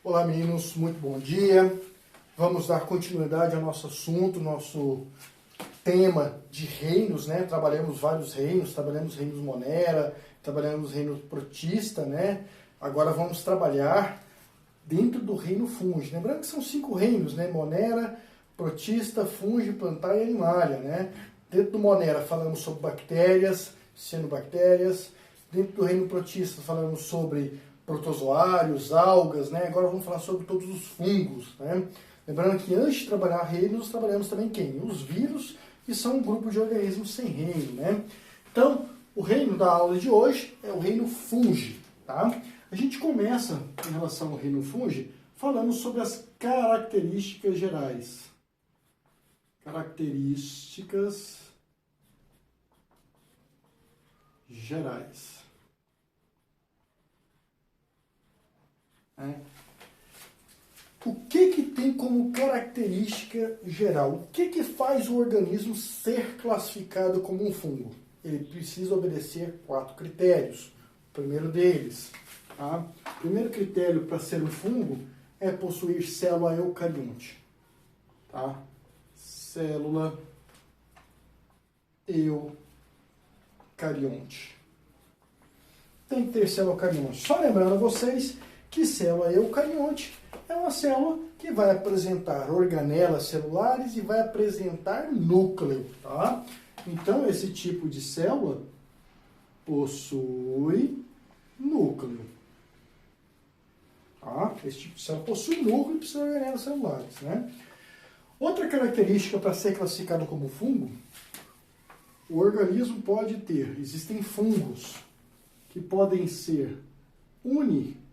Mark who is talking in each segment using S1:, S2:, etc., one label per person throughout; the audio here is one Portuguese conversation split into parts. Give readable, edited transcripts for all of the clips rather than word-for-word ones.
S1: Olá meninos, muito bom dia. Vamos dar continuidade ao nosso assunto, nosso tema de reinos, né? Trabalhamos vários reinos, trabalhamos reinos Monera, trabalhamos reino Protista, né? Agora vamos trabalhar dentro do reino Fungi. Lembrando que são 5 reinos, né? Monera, Protista, Fungi, Plantae e Animalia, né? Dentro do Monera falamos sobre bactérias, cianobactérias. Dentro do reino Protista falamos sobre protozoários, algas, né? Agora vamos falar sobre todos os fungos, né? Lembrando que antes de trabalhar reinos, nós trabalhamos também quem? Os vírus, que são um grupo de organismos sem reino, né? Então, o reino da aula de hoje é o reino Fungi, tá? A gente começa, em relação ao reino Fungi, falando sobre as características gerais. Características gerais. O que tem como característica geral? O que faz o organismo ser classificado como um fungo? Ele precisa obedecer 4 critérios. O primeiro deles, tá? O primeiro critério para ser um fungo é possuir célula eucarionte. Tá? Célula eucarionte. Tem que ter célula eucarionte. Só lembrando a vocês que célula eucarionte é uma célula que vai apresentar organelas celulares e vai apresentar núcleo, tá? Então, esse tipo de célula possui núcleo. Tá? Esse tipo de célula possui núcleo e precisa de organelas celulares, né? Outra característica para ser classificado como fungo, o organismo pode ter, existem fungos que podem ser unicelular.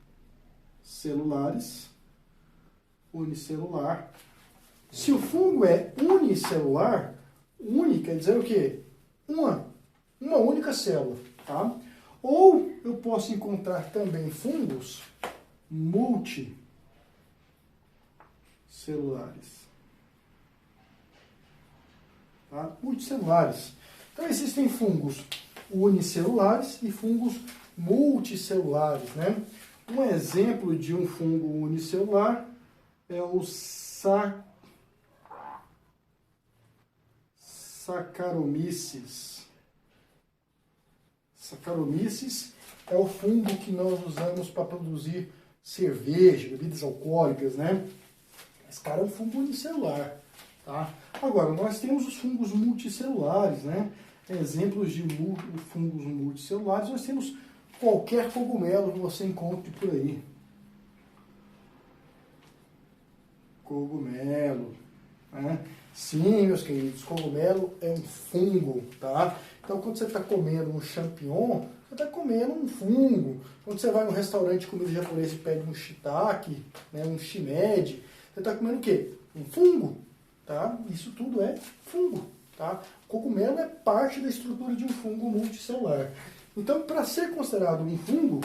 S1: Se o fungo é unicelular, uni quer dizer o quê? Uma única célula, tá? Ou eu posso encontrar também fungos multicelulares. Tá? Multicelulares. Então existem fungos unicelulares e fungos multicelulares, né? Um exemplo de um fungo unicelular é o Saccharomyces. Saccharomyces é o fungo que nós usamos para produzir cerveja, bebidas alcoólicas, né? Esse cara é um fungo unicelular, tá? Agora, nós temos os fungos multicelulares, né? Exemplos de fungos multicelulares, nós temos qualquer cogumelo que você encontre por aí. Cogumelo, né? Sim, meus queridos, cogumelo é um fungo, tá? Então, quando você está comendo um champignon, você está comendo um fungo. Quando você vai no restaurante de comida japonesa e pede um shiitake, né, um shimeji, você está comendo o quê? Um fungo, tá? Isso tudo é fungo, tá? Cogumelo é parte da estrutura de um fungo multicelular. Então, para ser considerado um fungo,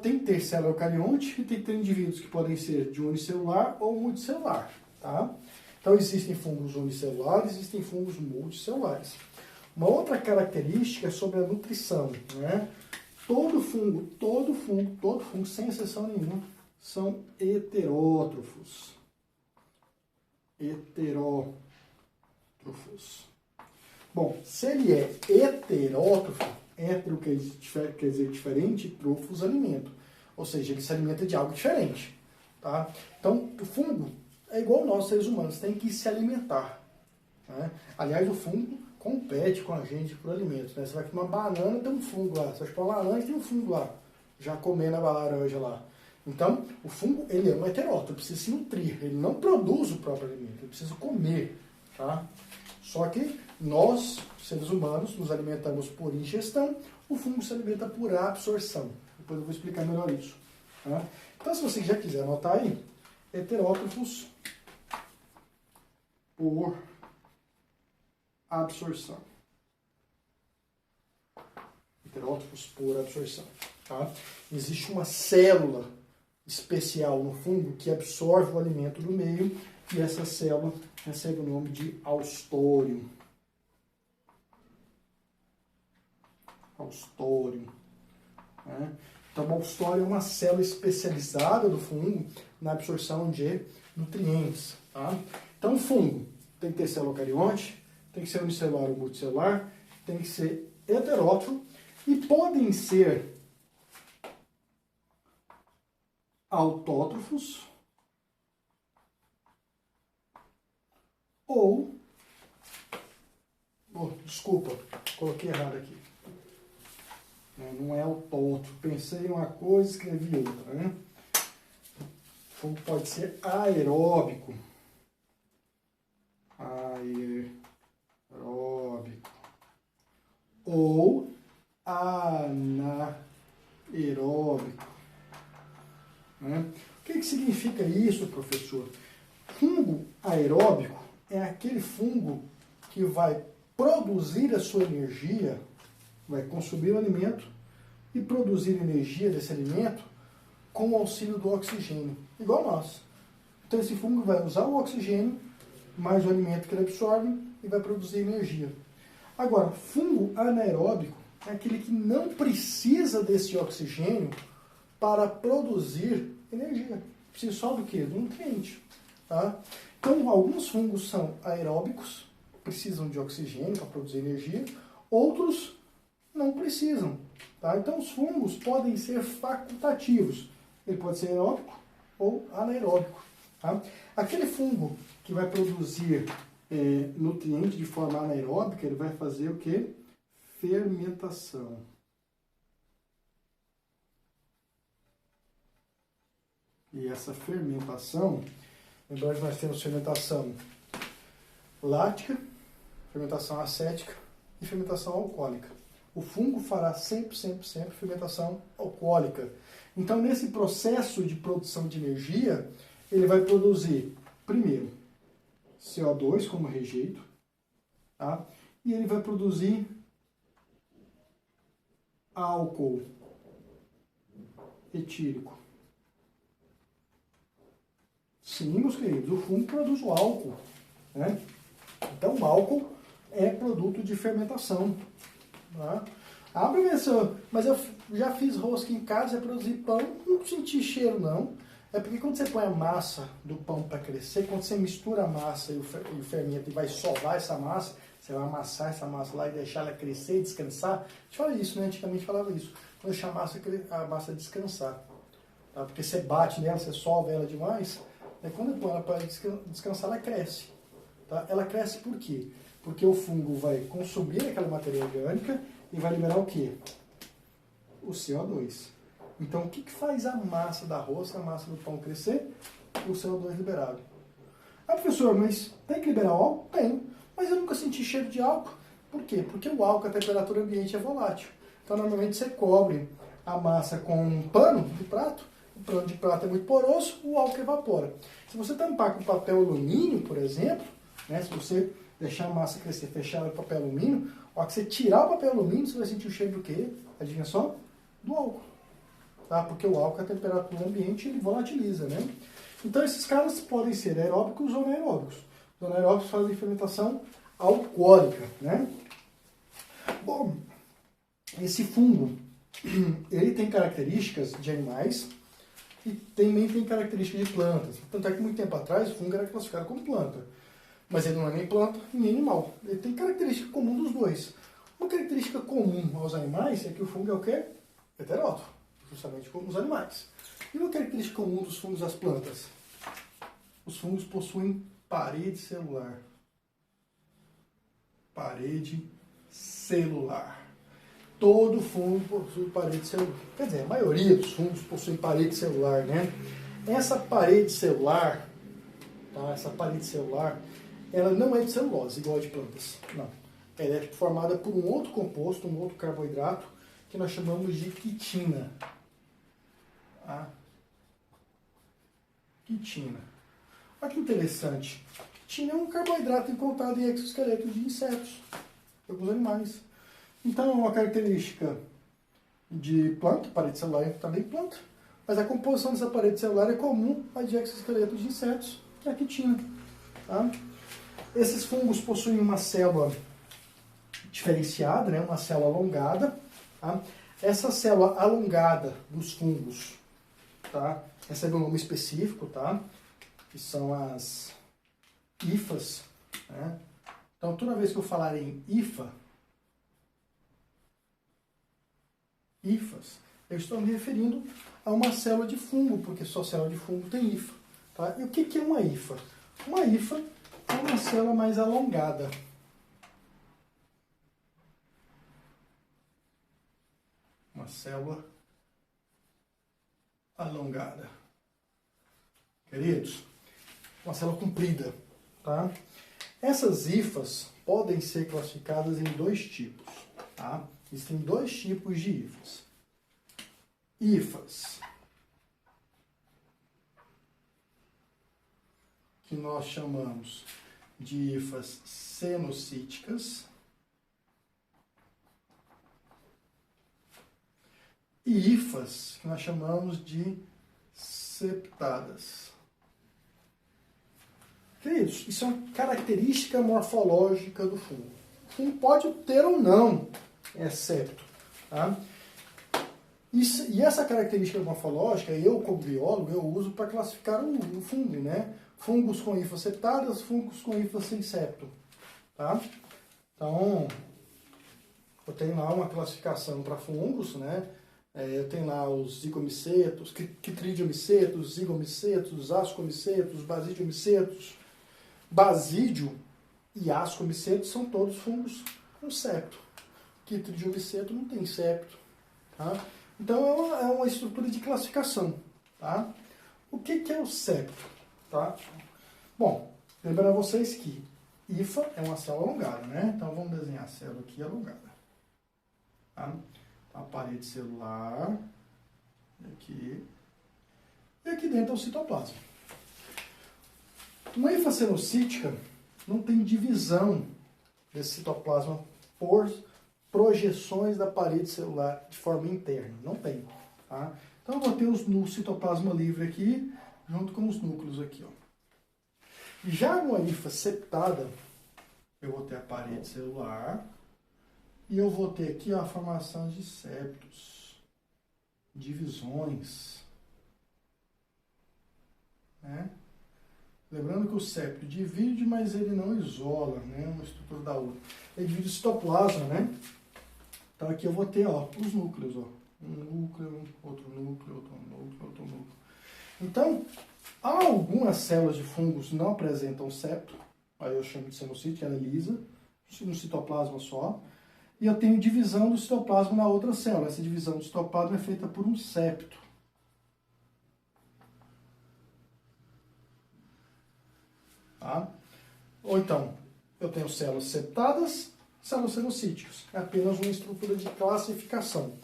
S1: tem que ter célula eucarionte e tem que ter indivíduos que podem ser de unicelular ou multicelular, tá? Então, existem fungos unicelulares, existem fungos multicelulares. Uma outra característica é sobre a nutrição, né? Todo fungo, sem exceção nenhuma, são heterótrofos. Bom, se ele é heterótrofo, hétero quer dizer diferente, trofos, alimento. Ou seja, ele se alimenta de algo diferente. Tá? Então, o fungo é igual nós, seres humanos, tem que se alimentar. Né? Aliás, o fungo compete com a gente por alimentos. Né? Você vai comer uma banana, tem um fungo lá. Você vai chupar uma laranja, tem um fungo lá. Já comendo a laranja lá. Então, o fungo, ele é um heterótrofo, precisa se nutrir. Ele não produz o próprio alimento, ele precisa comer. Tá? Só que nós, seres humanos, nos alimentamos por ingestão, o fungo se alimenta por absorção. Depois eu vou explicar melhor isso. Tá? Então, se você já quiser anotar aí, heterótrofos por absorção. Heterótrofos por absorção. Tá? Existe uma célula especial no fungo que absorve o alimento do meio e essa célula recebe o nome de haustório. Haustório. Né? Tabulstoria é uma célula especializada do fungo na absorção de nutrientes. Tá? Então, o fungo tem que ter célula eucarionte, tem que ser unicelular ou multicelular, tem que ser heterótrofo e podem ser autótrofos ou... desculpa, coloquei errado aqui. Não é autótrofo. Pensei em uma coisa e escrevi outra. Né? O fungo pode ser aeróbico. Aeróbico. Ou anaeróbico. Né? O que significa isso, professor? Fungo aeróbico é aquele fungo que vai produzir a sua energia, vai consumir o alimento e produzir energia desse alimento com o auxílio do oxigênio, igual nós. Então esse fungo vai usar o oxigênio mais o alimento que ele absorve e vai produzir energia. Agora, fungo anaeróbico é aquele que não precisa desse oxigênio para produzir energia. Precisa só do quê? Do nutriente. Tá? Então, alguns fungos são aeróbicos, precisam de oxigênio para produzir energia, outros não precisam. Tá? Então, os fungos podem ser facultativos. Ele pode ser aeróbico ou anaeróbico. Tá? Aquele fungo que vai produzir nutriente de forma anaeróbica, ele vai fazer o quê? Fermentação. E essa fermentação, lembrando que nós temos fermentação lática, fermentação acética e fermentação alcoólica. O fungo fará sempre fermentação alcoólica. Então, nesse processo de produção de energia, ele vai produzir, primeiro, CO2 como rejeito, tá? E ele vai produzir álcool etílico. Sim, meus queridos, o fungo produz o álcool, né? Então, o álcool é produto de fermentação. Tá? Ah, professor, mas eu já fiz rosca em casa, já produzi pão, não senti cheiro, não. É porque quando você põe a massa do pão para crescer, quando você mistura a massa e o fermento e vai sovar essa massa, você vai amassar essa massa lá e deixar ela crescer e descansar. A gente fala isso, né? Antigamente falava isso. Quando deixar a massa descansar. Tá? Porque você bate nela, você sova ela demais. Aí quando põe ela para descansar, ela cresce. Tá? Ela cresce por quê? Porque o fungo vai consumir aquela matéria orgânica e vai liberar o quê? O CO2. Então, o que faz a massa da rosca, a massa do pão crescer? O CO2 liberado. Ah, professor, mas tem que liberar o álcool? Tem. Mas eu nunca senti cheiro de álcool. Por quê? Porque o álcool, a temperatura ambiente é volátil. Então, normalmente você cobre a massa com um pano de prato. O pano de prato é muito poroso, o álcool evapora. Se você tampar com papel alumínio, por exemplo, né, se você deixar a massa crescer, fechar ela com papel alumínio, a hora que você tirar o papel alumínio, você vai sentir o cheiro do quê? Adivinha só? Do álcool. Tá? Porque o álcool, a temperatura ambiente, ele volatiliza, né? Então, esses caras podem ser aeróbicos ou anaeróbicos. Os anaeróbicos fazem fermentação alcoólica, né? Bom, esse fungo, ele tem características de animais e também tem características de plantas. Tanto é que, muito tempo atrás, o fungo era classificado como planta. Mas ele não é nem planta, nem animal. Ele tem característica comum dos dois. Uma característica comum aos animais é que o fungo é o quê? Heterótrofo, justamente como os animais. E uma característica comum dos fungos às plantas? Os fungos possuem parede celular. Parede celular. Todo fungo possui parede celular. Quer dizer, a maioria dos fungos possui parede celular, né? Essa parede celular, tá? Essa parede celular, ela não é de celulose, igual a de plantas. Não. Ela é formada por um outro composto, um outro carboidrato, que nós chamamos de quitina. A quitina. Olha que interessante. Quitina é um carboidrato encontrado em exoesqueletos de insetos, de alguns animais. Então, é uma característica de planta, parede celular é também planta, mas a composição dessa parede celular é comum à de exoesqueletos de insetos, que é a quitina. Tá? Esses fungos possuem uma célula diferenciada, né? Uma célula alongada. Tá? Essa célula alongada dos fungos, tá? Recebe um nome específico, tá? Que são as hifas, né? Então, toda vez que eu falar em hifas, eu estou me referindo a uma célula de fungo, porque só célula de fungo tem hifa, tá? E o que é uma hifa? Uma hifa é uma célula mais alongada. Uma célula alongada. Queridos, uma célula comprida, tá? Essas hifas podem ser classificadas em dois tipos, tá? Existem dois tipos de hifas. Hifas que nós chamamos de hifas cenocíticas e hifas que nós chamamos de septadas. Queridos, isso é uma característica morfológica do fungo. O fungo pode ter ou não septo, tá? E essa característica morfológica, eu como biólogo, eu uso para classificar o fungo, né? Fungos com hifas septadas, fungos com hifas sem septo, tá? Então, eu tenho lá uma classificação para fungos, né? Eu tenho lá os zigomicetos, quitridiomicetos, zigomicetos, ascomicetos, basidiomicetos. Basídio e ascomicetos são todos fungos com septo. Quitridiomiceto não tem septo, tá? Então é uma estrutura de classificação, tá? O que é o septo, tá? Bom, lembrando a vocês que hifa é uma célula alongada, né? Então vamos desenhar a célula aqui alongada, tá? A parede celular, aqui, e aqui dentro é o citoplasma. Uma hifa cenocítica não tem divisão desse citoplasma por projeções da parede celular de forma interna. Não tem, tá? Então eu vou ter o citoplasma livre aqui, junto com os núcleos aqui, ó. Já numa hifa septada, eu vou ter a parede celular e eu vou ter aqui ó, a formação de septos, divisões, né? Lembrando que o septo divide, mas ele não isola, né, uma estrutura da outra. Ele divide o citoplasma, né? Então aqui eu vou ter, ó, os núcleos, ó. Um núcleo, outro núcleo, outro núcleo, outro núcleo. Então, algumas células de fungos não apresentam septo, aí eu chamo de cenocítica, ela é lisa, um citoplasma só. E eu tenho divisão do citoplasma na outra célula. Essa divisão do citoplasma é feita por um septo. Tá? Ou então, eu tenho células septadas, células cenocíticas. É apenas uma estrutura de classificação.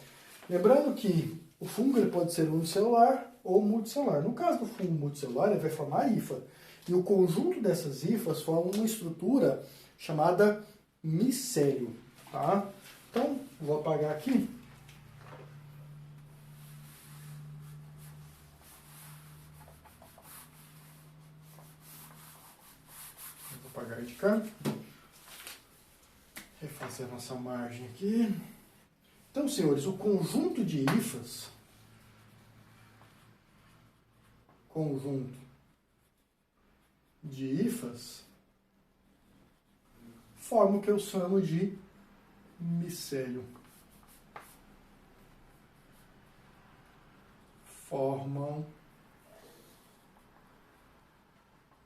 S1: Lembrando que o fungo ele pode ser unicelular ou multicelular. No caso do fungo multicelular, ele vai formar a hifa. E o conjunto dessas hifas forma uma estrutura chamada micélio. Tá? Então, vou apagar aqui. Vou apagar de cá. Refazer a nossa margem aqui. Então, senhores, o conjunto de hifas, forma o que eu chamo de micélio. Formam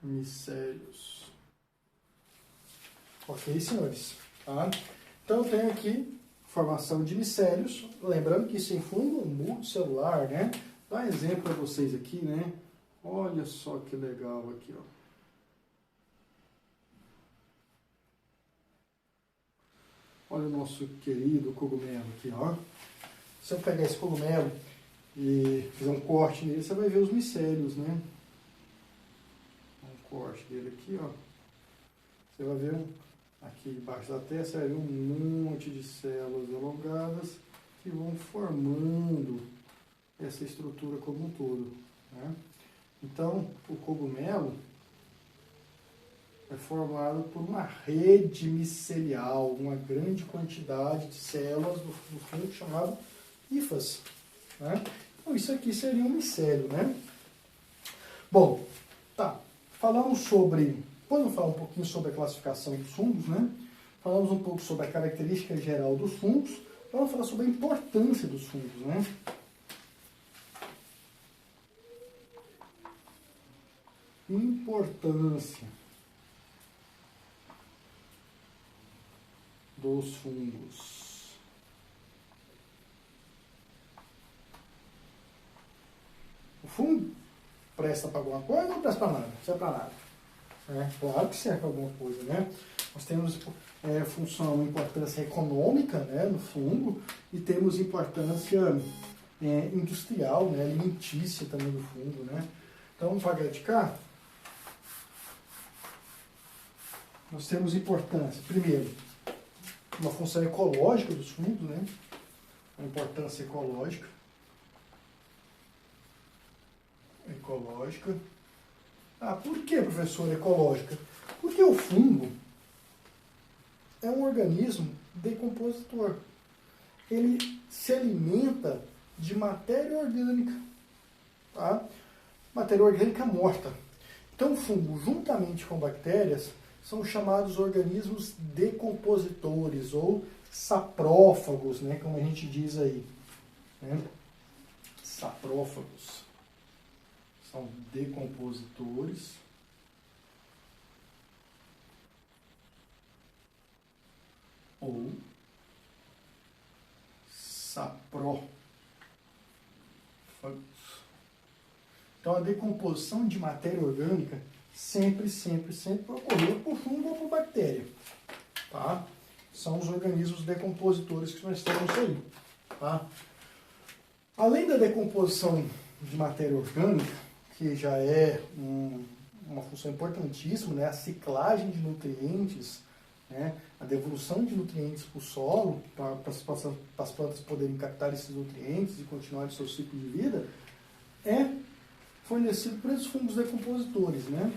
S1: micélios. Ok, senhores? Tá? Então, eu tenho aqui formação de micélios. Lembrando que isso em fungo multicelular, né? Dá um exemplo para vocês aqui, né? Olha só que legal aqui, ó. Olha o nosso querido cogumelo aqui, ó. Se eu pegar esse cogumelo e fizer um corte nele, você vai ver os micélios, né? Um corte dele aqui, ó. Você vai ver aqui debaixo da testa, você vai ver um monte de células alongadas que vão formando essa estrutura como um todo, né? Então, o cogumelo é formado por uma rede micelial, uma grande quantidade de células do fungo chamado hifas. Né? Então, isso aqui seria um micélio, né? Bom, tá. Falamos sobre... Vamos falar um pouquinho sobre a classificação dos fungos, né? Falamos um pouco sobre a característica geral dos fungos. Vamos falar sobre a importância dos fungos, né? Importância dos fungos. O fungo presta para alguma coisa ou não presta para nada? Não serve para nada. Claro que serve para alguma coisa, né? Nós temos função, importância econômica, né, no fungo, e temos importância industrial, né, alimentícia também do fungo, né? Então, vamos pagar de cá. Nós temos importância, primeiro, uma função ecológica dos fungos, né? A importância ecológica. Ecológica. Ah, por que, professor, ecológica? Porque o fungo é um organismo decompositor. Ele se alimenta de matéria orgânica, tá? Matéria orgânica morta. Então, o fungo, juntamente com bactérias, são chamados organismos decompositores ou saprófagos, né, como a gente diz aí. Né? Saprófagos são decompositores ou saprófagos. Então, a decomposição de matéria orgânica sempre ocorreu por fungo ou por bactéria. Tá? São os organismos decompositores que nós temos aí. Tá? Além da decomposição de matéria orgânica, que já é uma função importantíssima, né? A ciclagem de nutrientes, né? A devolução de nutrientes para o solo, para as plantas poderem captar esses nutrientes e continuar o seu ciclo de vida, é fornecido por esses fungos decompositores, né?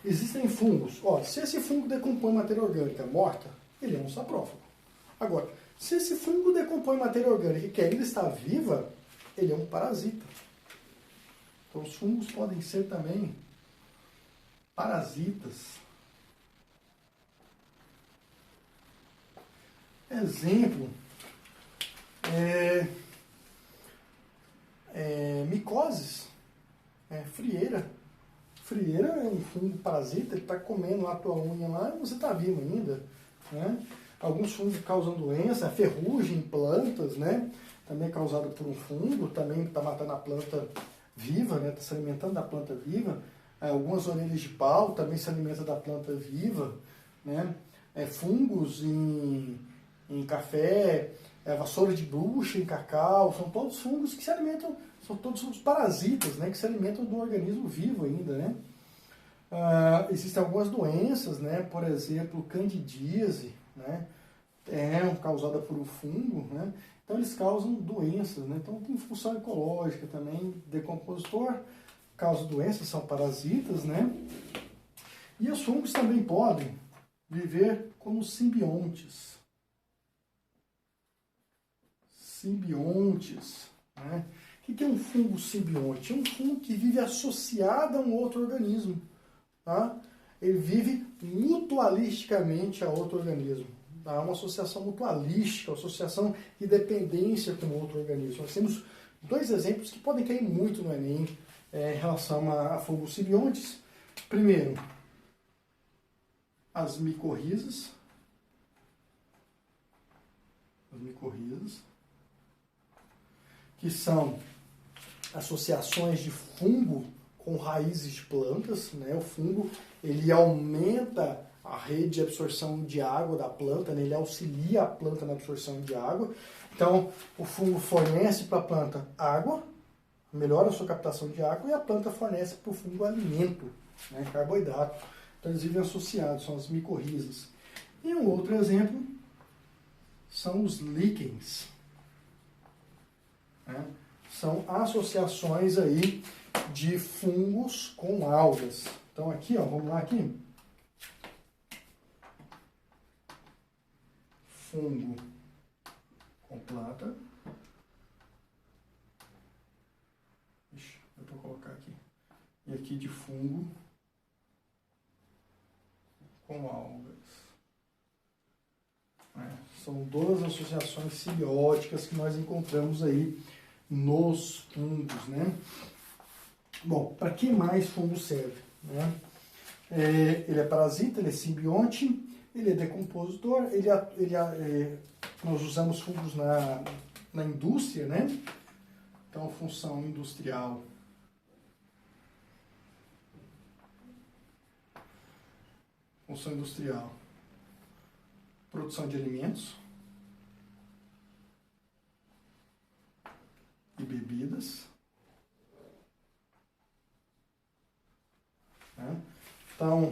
S1: Existem fungos. Se esse fungo decompõe matéria orgânica morta, ele é um saprófago. Agora, se esse fungo decompõe matéria orgânica que ainda está viva, ele é um parasita. Então, os fungos podem ser também parasitas. Exemplo, micoses, frieira. Frieira é um fungo parasita, ele está comendo lá a tua unha lá e você está vivo ainda. Né? Alguns fungos causam doença, ferrugem em plantas, né? Também é causado por um fungo, também está matando a planta viva, né? Está se alimentando da planta viva. Algumas orelhas de pau também se alimentam da planta viva. Né? Fungos em café, vassoura de bruxa em cacau, são todos fungos que se alimentam, são todos fungos parasitas, né? Que se alimentam do organismo vivo ainda. Né? Existem algumas doenças, né? Por exemplo, candidíase, né? Causada por um fungo, né? Então eles causam doenças, né? Então tem função ecológica também, decompositor, causa doenças, são parasitas, né? E os fungos também podem viver como simbiontes. Simbiontes, né? O que é um fungo simbionte? É um fungo que vive associado a um outro organismo, tá? Ele vive mutualisticamente a outro organismo. Tá? Uma associação mutualística, uma associação de dependência com outro organismo. Nós temos dois exemplos que podem cair muito no Enem em relação a fungos simbiontes. Primeiro, as micorrizas. As micorrizas, que são associações de fungo com raízes de plantas, né? O fungo, ele aumenta a rede de absorção de água da planta, né? Ele auxilia a planta na absorção de água. Então, o fungo fornece para a planta água, melhora a sua captação de água, e a planta fornece para o fungo alimento, né? Carboidrato. Então, eles vivem associados, são as micorrizas. E um outro exemplo são os líquens. Né? São associações aí de fungos com algas. Então aqui, vamos lá aqui. Fungo com planta. Ixi, dá para colocar aqui. E aqui de fungo com algas. São todas as associações simbióticas que nós encontramos aí nos fungos, né? Bom, para que mais fungo serve? Né? Ele é parasita, ele é simbionte, ele é decompositor, nós usamos fungos na indústria, né? Então, função industrial. Função industrial. Produção de alimentos e bebidas. Né? Então,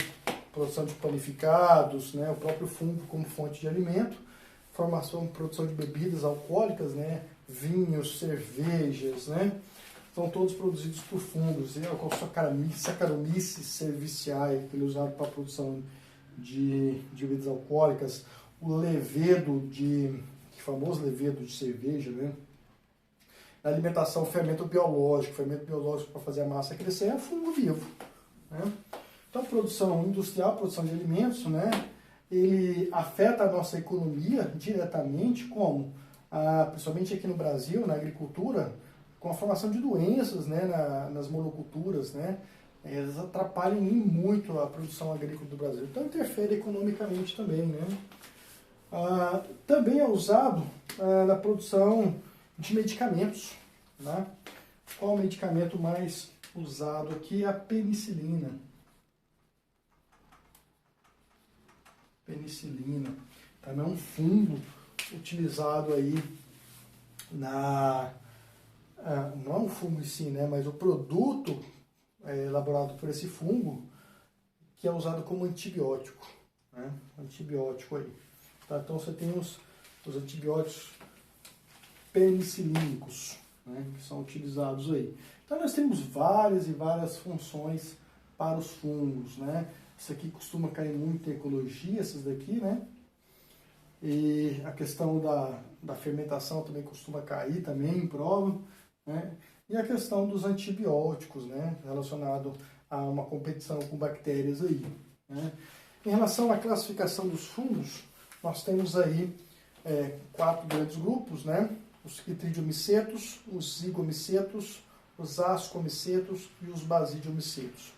S1: produção de panificados, né? O próprio fungo como fonte de alimento, produção de bebidas alcoólicas, né? Vinhos, cervejas, né? São todos produzidos por fungos. E a Saccharomyces cerevisiae, que ele é usado para a produção de bebidas alcoólicas, o levedo o famoso levedo de cerveja, né? Na alimentação, fermento biológico para fazer a massa crescer é fungo vivo, né? Então, produção industrial, produção de alimentos, né? Ele afeta a nossa economia diretamente, como? Principalmente aqui no Brasil, na agricultura, com a formação de doenças, né? Nas monoculturas, né? Eles atrapalham muito a produção agrícola do Brasil. Então, interfere economicamente também, né? Também é usado na produção de medicamentos, né? Qual o medicamento mais usado aqui? A penicilina. Penicilina. Também é um fungo utilizado aí não é um fungo em si, né? Mas o produto elaborado por esse fungo que é usado como antibiótico, né? Antibiótico aí. Tá? Então você tem os antibióticos penicilínicos, né, que são utilizados aí. Então nós temos várias e várias funções para os fungos, né? Isso aqui costuma cair muito em ecologia, esses daqui, né? E a questão da fermentação também costuma cair também em prova, né? E a questão dos antibióticos, né, relacionado a uma competição com bactérias aí, né? Em relação à classificação dos fungos, nós temos aí 4 grandes grupos, né? Os Chytridium-micetus, os Zygomycetus, os Ascomycetus e os Basidiomycetus.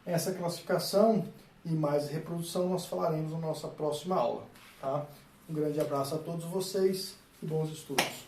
S1: Essa classificação e mais reprodução nós falaremos na nossa próxima aula. Tá? Um grande abraço a todos vocês e bons estudos.